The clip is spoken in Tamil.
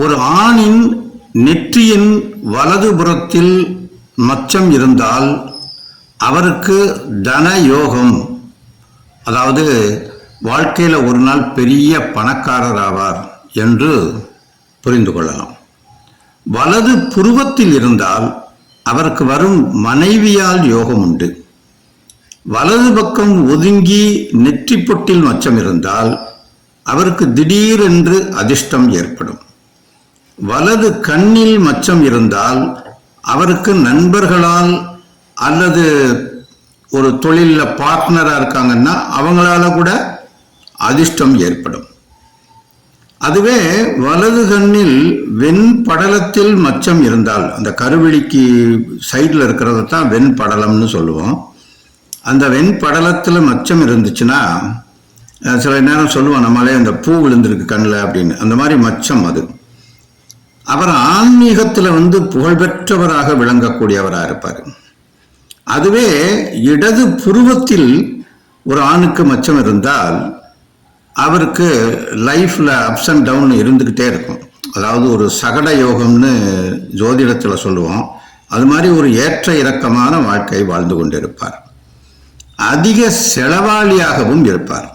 ஒரு ஆணின் நெற்றியின் வலதுபுறத்தில் மச்சம் இருந்தால் அவருக்கு தன யோகம், அதாவது வாழ்க்கையில் ஒரு நாள் பெரிய பணக்காரர் ஆவார் என்று புரிந்து கொள்ளலாம். வலது புருவத்தில் இருந்தால் அவருக்கு வரும் மனைவியால் யோகம் உண்டு. வலது பக்கம் ஒதுங்கி நெற்றி பொட்டில் மச்சம் இருந்தால் அவருக்கு திடீரென்று அதிர்ஷ்டம் ஏற்படும். வலது கண்ணில் மச்சம் இருந்தால் அவருக்கு நண்பர்களால் அல்லது ஒரு தொழிலில் பார்ட்னராக இருக்காங்கன்னா அவங்களால கூட அதிர்ஷ்டம் ஏற்படும். அதுவே வலது கண்ணில் வெண்படலத்தில் மச்சம் இருந்தால், அந்த கருவிழிக்கு சைடில் இருக்கிறத தான் வெண்படலம்னு சொல்லுவோம். அந்த வெண்படலத்தில் மச்சம் இருந்துச்சுன்னா சில நேரம் சொல்லுவோம் நம்மளே அந்த பூ விழுந்திருக்கு கண்ணில் அப்படின்னு, அந்த மாதிரி மச்சம் அது. அவர் ஆன்மீகத்தில் புகழ்பெற்றவராக விளங்கக்கூடியவராக இருப்பார். அதுவே இடது புருவத்தில் ஒரு ஆணுக்கு மச்சம் இருந்தால் அவருக்கு லைஃப்பில் அப்ஸ் அண்ட் டவுன் இருந்துக்கிட்டே இருக்கும். அதாவது ஒரு சகட யோகம்னு ஜோதிடத்தில் சொல்லுவோம். அது மாதிரி ஒரு ஏற்ற இறக்கமான வாழ்க்கை வாழ்ந்து கொண்டிருப்பார். அதிக செலவாளியாகவும் இருப்பார்.